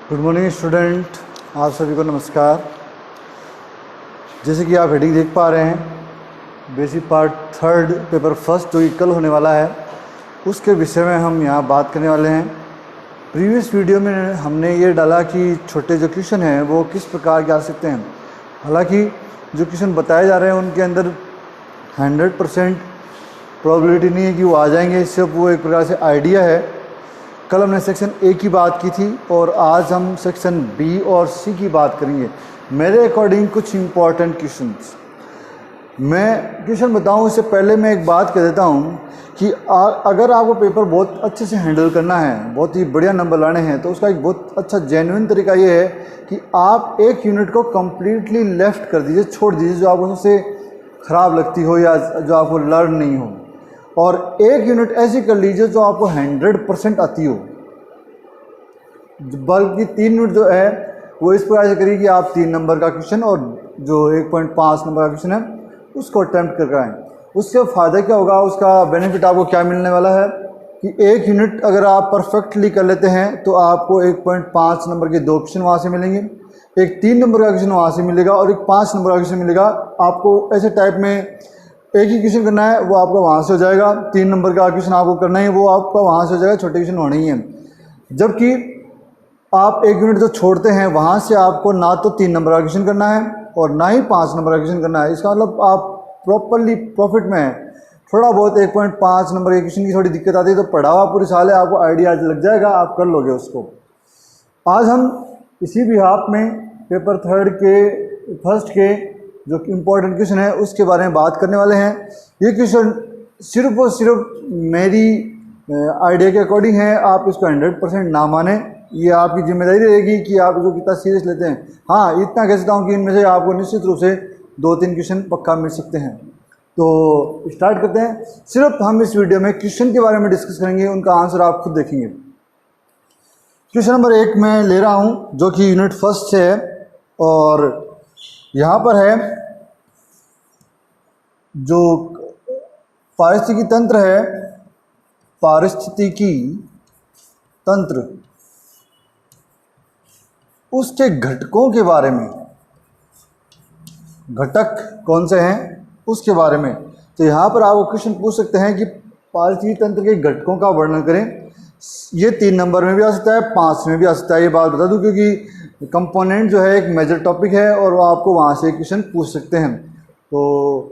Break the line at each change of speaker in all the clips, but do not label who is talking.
Good morning student, आप सभी को नमस्कार। जैसे कि आप हेडिंग देख पा रहे हैं, basic part third paper first जो कि कल होने वाला है उसके विषय में हम यहाँ बात करने वाले हैं। प्रीवियस वीडियो में हमने ये डाला कि छोटे जो क्वेश्चन हैं वो किस प्रकार के आ सकते हैं। हालांकि जो क्वेश्चन बताए जा रहे हैं उनके अंदर 100% प्रोबेबिलिटी नहीं है कि वो आ जाएंगे, सिर्फ वो एक प्रकार से आइडिया है। कल हमने सेक्शन ए की बात की थी और आज हम सेक्शन बी और सी की बात करेंगे। मेरे अकॉर्डिंग कुछ इम्पॉर्टेंट क्वेश्चंस मैं क्वेश्चन बताऊं उससे पहले मैं एक बात कह देता हूं कि अगर आपको पेपर बहुत अच्छे से हैंडल करना है, बहुत ही बढ़िया नंबर लाने हैं, तो उसका एक बहुत अच्छा जेन्युइन तरीका ये है कि आप एक यूनिट को कम्प्लीटली लेफ्ट कर दीजिए, छोड़ दीजिए जो आपको सबसे ख़राब लगती हो या जो आपको लर्न नहीं हो, और एक यूनिट ऐसी कर लीजिए जो आपको 100% आती हो। बल्कि 3 यूनिट जो है वो इस प्रकार से करिए कि आप 3 नंबर का क्वेश्चन और जो 1.5 नंबर का क्वेश्चन है उसको अटैम्प्ट कर आएँ। उससे फ़ायदा क्या होगा, उसका बेनिफिट आपको क्या मिलने वाला है कि एक यूनिट अगर आप परफेक्टली कर लेते हैं तो आपको 1.5 नंबर के 2 क्वेश्चन वहाँ से मिलेंगे, एक 3 नंबर का क्वेश्चन वहाँ से मिलेगा और एक 5 नंबर का क्वेश्चन मिलेगा। आपको ऐसे टाइप में एक ही क्वेश्चन करना है, वो आपका वहाँ से हो जाएगा। 3 नंबर का क्वेश्चन आपको करना है, वो आपका वहाँ से हो जाएगा, छोटे क्वेश्चन होने ही हैं। जबकि आप एक यूनिट जो छोड़ते हैं वहाँ से आपको ना तो 3 नंबर का क्वेश्चन करना है और ना ही 5 नंबर का क्वेश्चन करना है। इसका मतलब आप प्रॉपरली प्रॉफिट में है। थोड़ा बहुत 1.5 नंबर के क्वेश्चन की थोड़ी दिक्कत आती है तो पढ़ा हुआ पूरी साल है, आपको आइडिया लग जाएगा, आप कर लोगे उसको। आज हम इसी बिहाफ में पेपर थर्ड के फर्स्ट के जो इम्पोर्टेंट क्वेश्चन है उसके बारे में बात करने वाले हैं। ये क्वेश्चन सिर्फ और सिर्फ मेरी आइडिया के अकॉर्डिंग है, आप इसको 100% ना माने, ये आपकी जिम्मेदारी रहेगी कि आप इसको कितना सीरियस लेते हैं। हाँ, इतना कह सकता हूँ कि इनमें से आपको निश्चित रूप से 2-3 क्वेश्चन पक्का मिल सकते हैं। तो स्टार्ट करते हैं। सिर्फ हम इस वीडियो में क्वेश्चन के बारे में डिस्कस करेंगे, उनका आंसर आप खुद देखेंगे। क्वेश्चन नंबर 1 मैं ले रहा हूँ जो कि यूनिट फर्स्ट से है और यहाँ पर है जो पारिस्थितिकी तंत्र है, पारिस्थितिकी तंत्र, उसके घटकों के बारे में, घटक कौन से हैं उसके बारे में। तो यहाँ पर आप क्वेश्चन पूछ सकते हैं कि पारिस्थितिकी तंत्र के घटकों का वर्णन करें। ये 3 नंबर में भी आ सकता है, 5 में भी आ सकता है, ये बात बता दूं क्योंकि कंपोनेंट जो है एक मेजर टॉपिक है और वो आपको वहाँ से क्वेश्चन पूछ सकते हैं, तो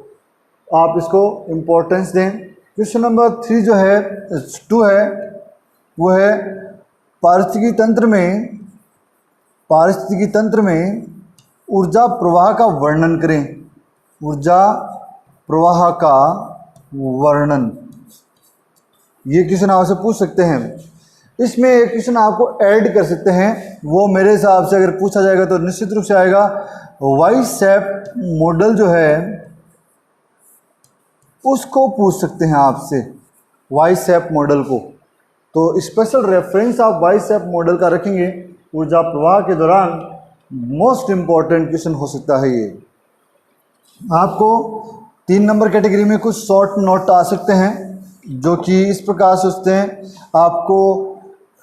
आप इसको इम्पोर्टेंस दें। क्वेश्चन नंबर 3 जो है 2 है वो है पारिस्थितिकी तंत्र में ऊर्जा प्रवाह का वर्णन करें। ऊर्जा प्रवाह का वर्णन, ये क्वेश्चन आपसे पूछ सकते हैं। इसमें एक क्वेश्चन आपको ऐड कर सकते हैं, वो मेरे हिसाब से अगर पूछा जाएगा तो निश्चित रूप से आएगा। वाई-सैप मॉडल जो है उसको पूछ सकते हैं आपसे, वाई-सैप मॉडल को। तो स्पेशल रेफरेंस आप वाई-सैप मॉडल का रखेंगे ऊर्जा प्रवाह के दौरान, मोस्ट इम्पॉर्टेंट क्वेश्चन हो सकता है ये। आपको 3 नंबर कैटेगरी में कुछ शॉर्ट नोट आ सकते हैं जो कि इस प्रकार से होते हैं। आपको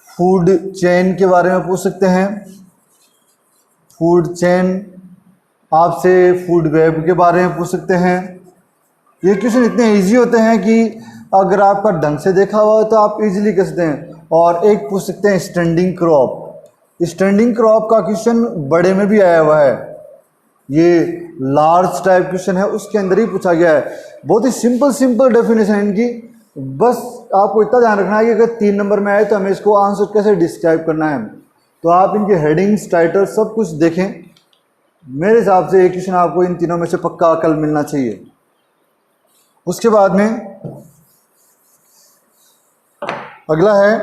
फूड चेन के बारे में पूछ सकते हैं, फूड चेन, आपसे फूड वेब के बारे में पूछ सकते हैं। ये क्वेश्चन इतने इजी होते हैं कि अगर आपका ढंग से देखा हुआ है तो आप इजीली कर सकते हैं। और एक पूछ सकते हैं स्टैंडिंग क्रॉप। स्टैंडिंग क्रॉप का क्वेश्चन बड़े में भी आया हुआ है, ये लार्ज टाइप क्वेश्चन है, उसके अंदर ही पूछा गया है। बहुत ही सिंपल डेफिनेशन है इनकी। बस आपको इतना ध्यान रखना है कि अगर 3 नंबर में आए तो हमें इसको आंसर कैसे डिस्क्राइब करना है। तो आप इनके हेडिंग्स, टाइटल सब कुछ देखें। मेरे हिसाब से एक क्वेश्चन आपको इन तीनों में से पक्का कल मिलना चाहिए। उसके बाद में अगला है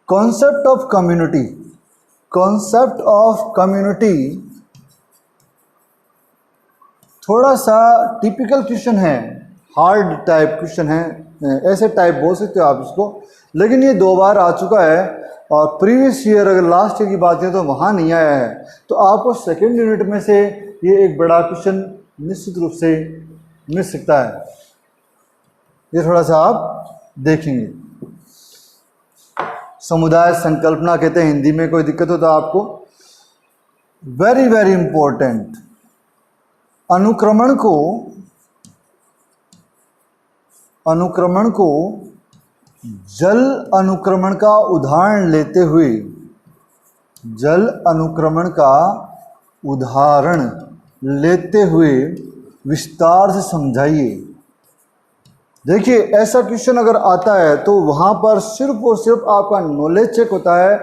concept of community. Concept of community थोड़ा सा टिपिकल क्वेश्चन है, हार्ड टाइप क्वेश्चन है, ऐसे टाइप बोल सकते हो आप इसको, लेकिन ये 2 बार आ चुका है और प्रीवियस ईयर अगर लास्ट ईयर की बात है तो वहाँ नहीं आया है। तो आपको सेकेंड यूनिट में से ये एक बड़ा क्वेश्चन निश्चित रूप से मिल सकता है, ये थोड़ा सा आप देखेंगे। समुदाय संकल्पना कहते हैं हिंदी में, कोई दिक्कत हो तो आपको। वेरी वेरी इंपॉर्टेंट, अनुक्रमण को जल अनुक्रमण का उदाहरण लेते हुए, जल अनुक्रमण का उदाहरण लेते हुए विस्तार से समझाइए। देखिए, ऐसा क्वेश्चन अगर आता है तो वहाँ पर सिर्फ और सिर्फ आपका नॉलेज चेक होता है,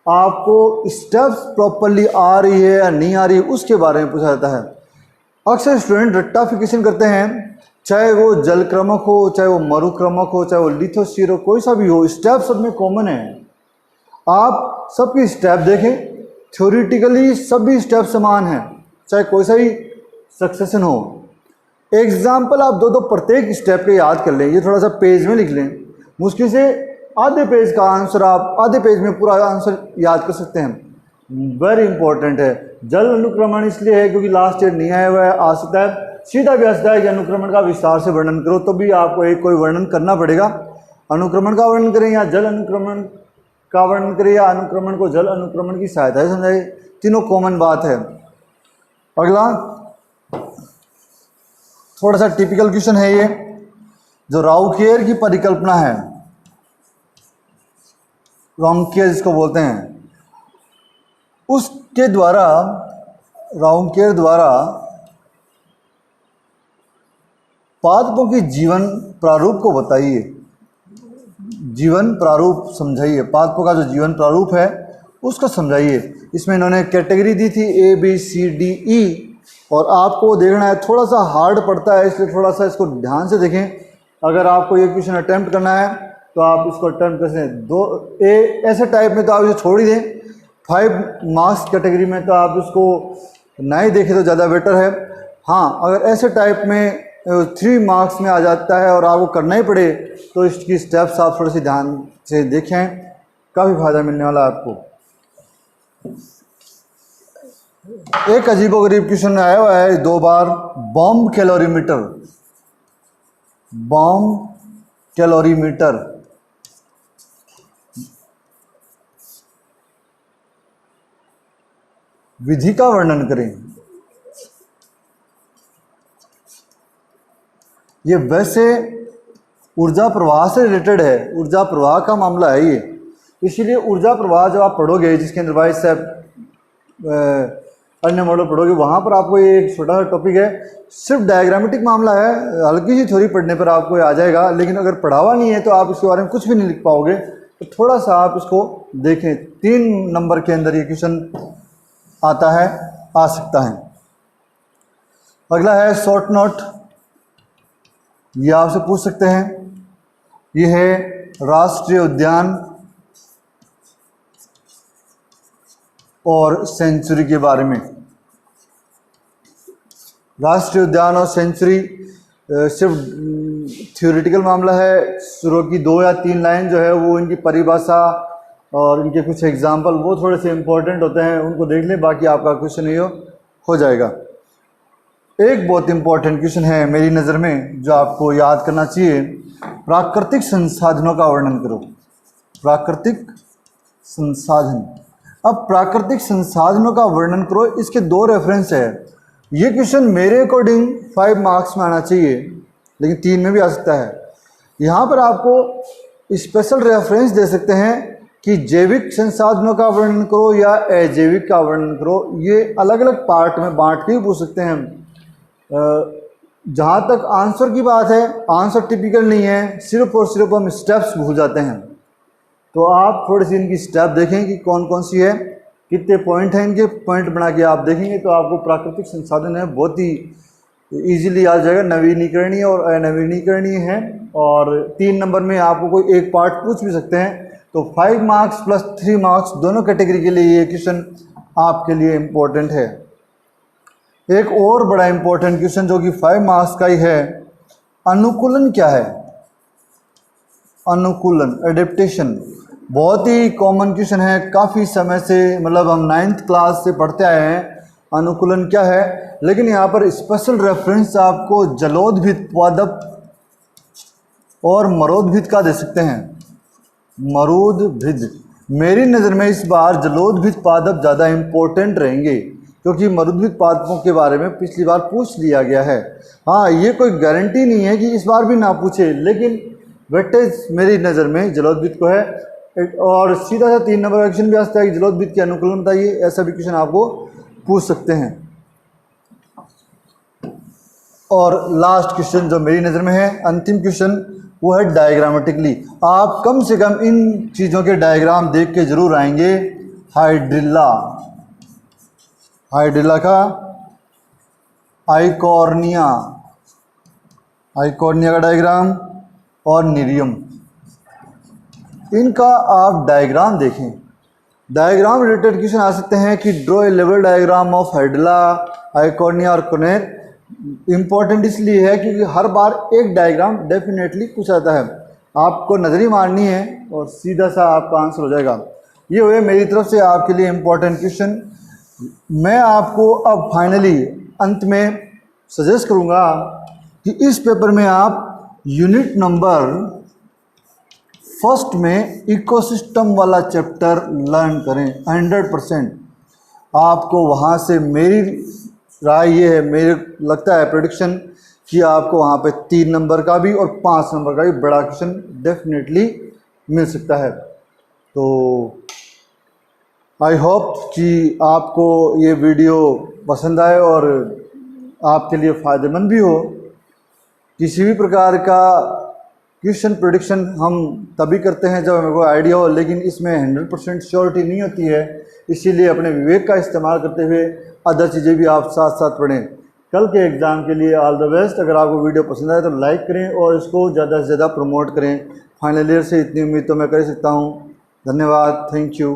आपको स्टेप्स प्रॉपरली आ रही है या नहीं आ रही है उसके बारे में पूछा जाता है। अक्सर स्टूडेंट रट्टाफिकेशन करते हैं, चाहे वो जलक्रमक हो, चाहे वो मरुक्रमक हो, चाहे वो लिथोस्फीयर हो, कोई सा भी हो, स्टेप सब में कॉमन है। आप सबकी स्टेप देखें, थ्योरेटिकली सभी स्टेप समान हैं, चाहे कोई सा ही सक्सेशन हो। एग्जाम्पल आप दो प्रत्येक स्टेप के याद कर लें, ये थोड़ा सा पेज में लिख लें, मुश्किल से आधे पेज का आंसर आप आधे पेज में पूरा आंसर याद कर सकते हैं। वेरी इंपॉर्टेंट है। जल अनुक्रमण इसलिए है क्योंकि लास्ट ईयर नहीं आया हुआ है, आ सकता है, सीधा भी आ सकता है कि अनुक्रमण का विस्तार से वर्णन करो, तो भी आपको एक कोई वर्णन करना पड़ेगा। अनुक्रमण का वर्णन करें या जल अनुक्रमण का वर्णन करें या अनुक्रमण को जल अनुक्रमण की सहायता से समझाए, तीनों कॉमन बात है। अगला थोड़ा सा टिपिकल क्वेश्चन है ये, जो राउकेयर की परिकल्पना है, राउकेयर जिसको बोलते हैं, उसके द्वारा राउकेयर द्वारा पादपों की जीवन प्रारूप को बताइए। जीवन प्रारूप समझाइए, पादपों का जो जीवन प्रारूप है उसको समझाइए। इसमें इन्होंने कैटेगरी दी थी ABCDE, और आपको देखना है थोड़ा सा हार्ड पड़ता है, इसलिए थोड़ा सा इसको ध्यान से देखें। अगर आपको ये क्वेश्चन अटैम्प्ट करना है तो आप इसको अटैम्प्ट कर सकते हैं। ऐसे टाइप में तो आप इसे छोड़ ही दें, 5 मार्क्स कैटेगरी में तो आप इसको ना ही देखें तो ज़्यादा बेटर है। हाँ, अगर ऐसे टाइप में 3 मार्क्स में आ जाता है और आपको करना ही पड़े तो इसकी स्टेप्स आप थोड़े से ध्यान से देखें, काफ़ी फ़ायदा मिलने वाला है आपको। एक अजीबोगरीब क्वेश्चन आया हुआ है 2 बार, बॉम्ब कैलोरीमीटर। बॉम्ब कैलोरीमीटर विधि का वर्णन करें। ये वैसे ऊर्जा प्रवाह से रिलेटेड है, ऊर्जा प्रवाह का मामला है ये, इसीलिए ऊर्जा प्रवाह जब आप पढ़ोगे, जिसके अंदर वाइस अन्य मॉडल पढ़ोगे, वहाँ पर आपको ये एक छोटा सा टॉपिक है, सिर्फ डायग्रामेटिक मामला है, हल्की सी थ्योरी पढ़ने पर आपको ये आ जाएगा, लेकिन अगर पढ़ावा नहीं है तो आप इसके बारे में कुछ भी नहीं लिख पाओगे। तो थोड़ा सा आप इसको देखें, 3 नंबर के अंदर ये क्वेश्चन आता है, आ सकता है। अगला है शॉर्ट नोट, ये आपसे पूछ सकते हैं, ये है राष्ट्रीय उद्यान और सेंचुरी के बारे में। राष्ट्रीय उद्यान और सेंचुरी सिर्फ थ्योरेटिकल मामला है, शुरू की 2 या 3 लाइन जो है वो इनकी परिभाषा और इनके कुछ एग्जाम्पल वो थोड़े से इम्पोर्टेंट होते हैं, उनको देख लें, बाकी आपका क्वेश्चन ये हो जाएगा। एक बहुत इम्पोर्टेंट क्वेश्चन है मेरी नज़र में जो आपको याद करना चाहिए, प्राकृतिक संसाधनों का वर्णन करो। प्राकृतिक संसाधन, अब प्राकृतिक संसाधनों का वर्णन करो, इसके 2 रेफरेंस है। ये क्वेश्चन मेरे अकॉर्डिंग 5 मार्क्स में आना चाहिए, लेकिन 3 में भी आ सकता है। यहाँ पर आपको स्पेशल रेफरेंस दे सकते हैं कि जैविक संसाधनों का वर्णन करो या अजैविक का वर्णन करो, ये अलग अलग पार्ट में बांट के भी पूछ सकते हैं। जहाँ तक आंसर की बात है, आंसर टिपिकल नहीं है, सिर्फ और सिर्फ हम स्टेप्स भूल जाते हैं। तो आप थोड़ी सी इनकी स्टेप देखें कि कौन कौन सी है, कितने पॉइंट हैं, इनके पॉइंट बना के आप देखेंगे तो आपको प्राकृतिक संसाधन है बहुत ही इजीली आ जाएगा। नवीनीकरणीय और अनवीनीकरणीय है, और 3 नंबर में आपको कोई एक पार्ट पूछ भी सकते हैं। तो 5 मार्क्स प्लस 3 मार्क्स दोनों कैटेगरी के लिए ये क्वेश्चन आपके लिए इम्पोर्टेंट है। एक और बड़ा इम्पोर्टेंट क्वेश्चन जो कि 5 मार्क्स का ही है, अनुकूलन क्या है? अनुकूलन, एडेप्टेशन, बहुत ही कॉमन क्वेश्चन है, काफ़ी समय से, मतलब हम 9th क्लास से पढ़ते आए हैं अनुकूलन क्या है। लेकिन यहाँ पर स्पेशल रेफरेंस आपको जलोदभित, पादप और मरोदभित का दे सकते हैं। मरुदभिद। मेरी नज़र में इस बार जलोदभिद पादप ज़्यादा इम्पोर्टेंट रहेंगे, क्योंकि मरुदभिद पादपों के बारे में पिछली बार पूछ लिया गया है। हाँ, ये कोई गारंटी नहीं है कि इस बार भी ना पूछे, लेकिन वेटेज मेरी नज़र में जलोदभिद को है। और सीधा सा 3 नंबर का क्वेश्चन भी आ सकता है कि जलोदभिद के अनुकूलन बताइए, ऐसा भी क्वेश्चन आपको पूछ सकते हैं। और लास्ट क्वेश्चन जो मेरी नज़र में है, अंतिम क्वेश्चन, वो है डायग्रामेटिकली। आप कम से कम इन चीज़ों के डायग्राम देख के ज़रूर आएंगे। हाइड्रिल्ला, हाइड्रिल्ला का आइकॉर्निया, आइकॉर्निया का डायग्राम, और निरियम, इनका आप डायग्राम देखें। डायग्राम रिलेटेड क्वेश्चन आ सकते हैं कि ड्रॉ ए लेवल डायग्राम ऑफ हाइड्रिल्ला, आइकॉर्निया और कोनेर। इम्पॉर्टेंट इसलिए है क्योंकि हर बार एक डायग्राम डेफिनेटली पूछा जाता है, आपको नज़री मारनी है और सीधा सा आपका आंसर हो जाएगा। ये हुए मेरी तरफ से आपके लिए इम्पॉर्टेंट क्वेश्चन। मैं आपको अब फाइनली अंत में सजेस्ट करूँगा कि इस पेपर में आप यूनिट नंबर फर्स्ट में इकोसिस्टम वाला चैप्टर लर्न करें 100%। आपको वहाँ से मेरी राय ये है, मेरे लगता है प्रेडिक्शन, कि आपको वहाँ पे 3 नंबर का भी और 5 नंबर का भी बड़ा क्वेश्चन डेफिनेटली मिल सकता है। तो आई होप कि आपको ये वीडियो पसंद आए और आपके लिए फ़ायदेमंद भी हो। किसी भी प्रकार का क्वेश्चन प्रेडिक्शन हम तभी करते हैं जब हमें कोई आइडिया हो, लेकिन इसमें 100% श्योरिटी नहीं होती है। इसीलिए अपने विवेक का इस्तेमाल करते हुए अदर चीज़ें भी आप साथ साथ पढ़ें। कल के एग्ज़ाम के लिए ऑल द बेस्ट। अगर आपको वीडियो पसंद आए तो लाइक करें और इसको ज़्यादा से ज़्यादा प्रमोट करें। फाइनल ईयर से इतनी उम्मीद तो मैं कर सकता हूँ। धन्यवाद, थैंक यू।